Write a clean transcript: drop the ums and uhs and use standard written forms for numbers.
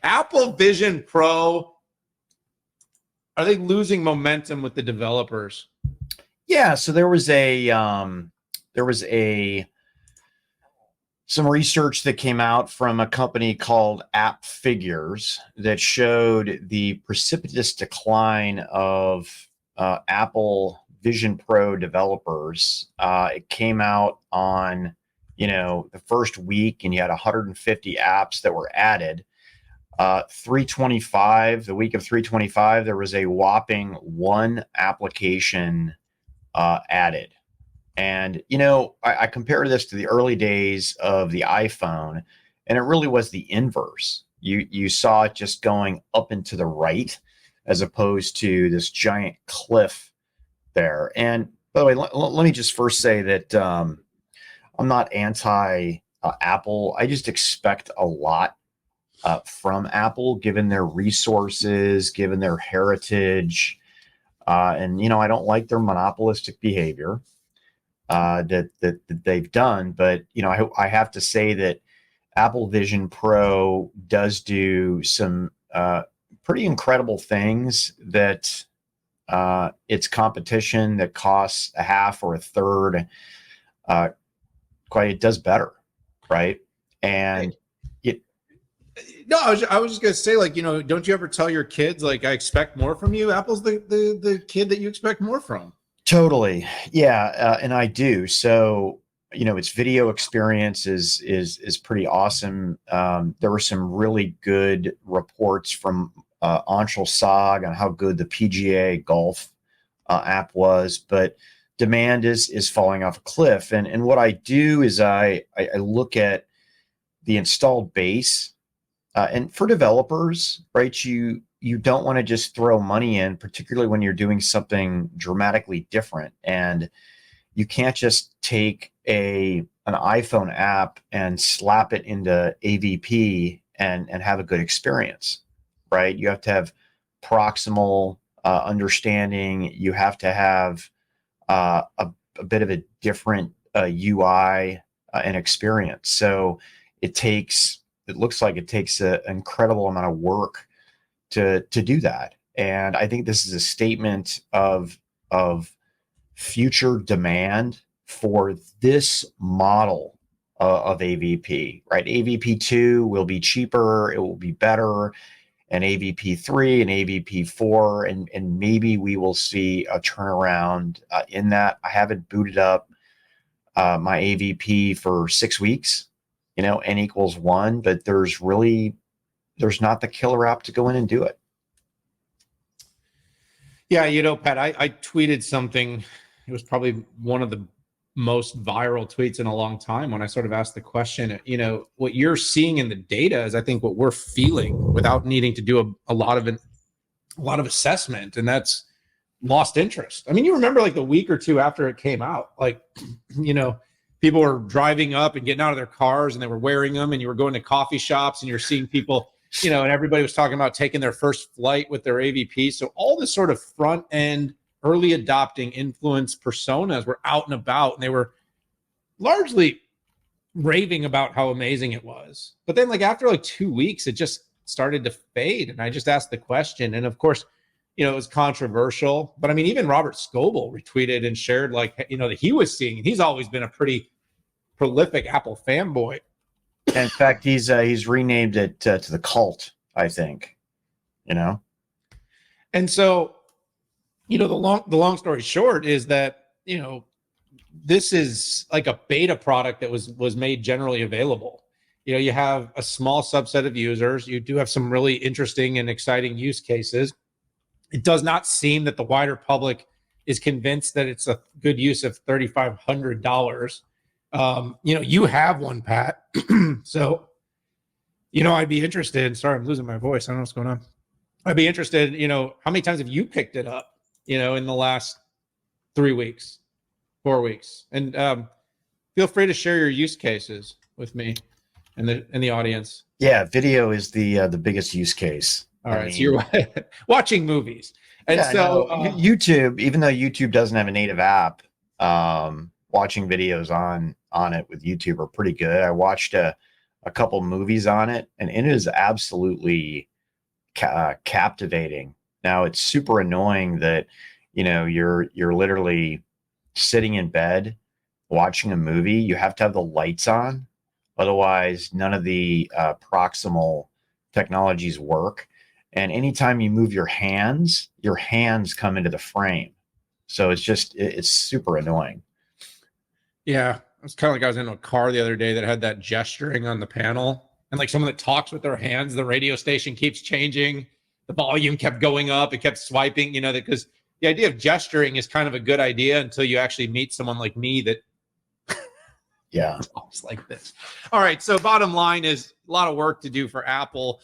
Apple Vision Pro, are they losing momentum with the developers? Yeah, so there was some research that came out from a company called App Figures that showed the precipitous decline of Apple Vision Pro developers. It came out on, the first week, and you had 150 apps that were added. 325, the week of 325, there was a whopping one application added. And, I compare this to the early days of the iPhone, and it really was the inverse. You saw it just going up and to the right, as opposed to this giant cliff there. And by the way, let me just first say that I'm not anti Apple. I just expect a lot from Apple, given their resources, given their heritage. And, I don't like their monopolistic behavior that they've done. But, I have to say that Apple Vision Pro does do some pretty incredible things that its competition that costs a half or a third, it does better, right? And no, I was just gonna say, don't you ever tell your kids, I expect more from you? Apple's the kid that you expect more from. Totally, yeah, and I do. So, its video experience is pretty awesome. There were some really good reports from Anshul Sag on how good the PGA golf app was, but demand is falling off a cliff. And what I do is I look at the installed base. And for developers, right, you don't want to just throw money in, particularly when you're doing something dramatically different. And you can't just take an iPhone app and slap it into AVP and have a good experience, right? You have to have proximal understanding. You have to have a bit of a different UI and experience. So it looks like it takes an incredible amount of work to do that. And I think this is a statement of future demand for this model of AVP, right? AVP2 will be cheaper, it will be better, and AVP3 and AVP4, and maybe we will see a turnaround in that. I haven't booted up my AVP for 6 weeks. N equals 1, but there's not the killer app to go in and do it. Yeah, Pat, I tweeted something. It was probably one of the most viral tweets in a long time when I sort of asked the question, what you're seeing in the data is, I think, what we're feeling without needing to do a lot of assessment, and that's lost interest. I mean, you remember the week or two after it came out, people were driving up and getting out of their cars and they were wearing them, and you were going to coffee shops and you're seeing people, and everybody was talking about taking their first flight with their AVP. So all this sort of front end, early adopting influence personas were out and about, and they were largely raving about how amazing it was. But then after 2 weeks, it just started to fade. And I just asked the question. And of course, it was controversial, but I mean, even Robert Scoble retweeted and shared that he was seeing, and he's always been a pretty prolific Apple fanboy. And in fact, he's renamed it to the cult, I think, And so, the long story short is that, this is like a beta product that was made generally available. You have a small subset of users. You do have some really interesting and exciting use cases. It does not seem that the wider public is convinced that it's a good use of $3,500. You have one, Pat. So, I'd be interested. Sorry, I'm losing my voice. I don't know what's going on. I'd be interested, how many times have you picked it up, in the last 3 weeks, 4 weeks? And feel free to share your use cases with me and the audience. Yeah, video is the biggest use case. All right, so you're watching movies. And yeah, so YouTube, even though YouTube doesn't have a native app, watching videos on it with YouTube are pretty good. I watched a a couple movies on it, and it is absolutely captivating. Now it's super annoying that, you know, you're literally sitting in bed watching a movie. You have to have the lights on, otherwise none of the proximal technologies work. And anytime you move your hands come into the frame. So it's just it's super annoying. Yeah, it's kind of like I was in a car the other day that had that gesturing on the panel, and like someone that talks with their hands, the radio station keeps changing, the volume kept going up, it kept swiping, you know, because the idea of gesturing is kind of a good idea until you actually meet someone like me that Yeah. talks like this. All right, so bottom line is a lot of work to do for Apple.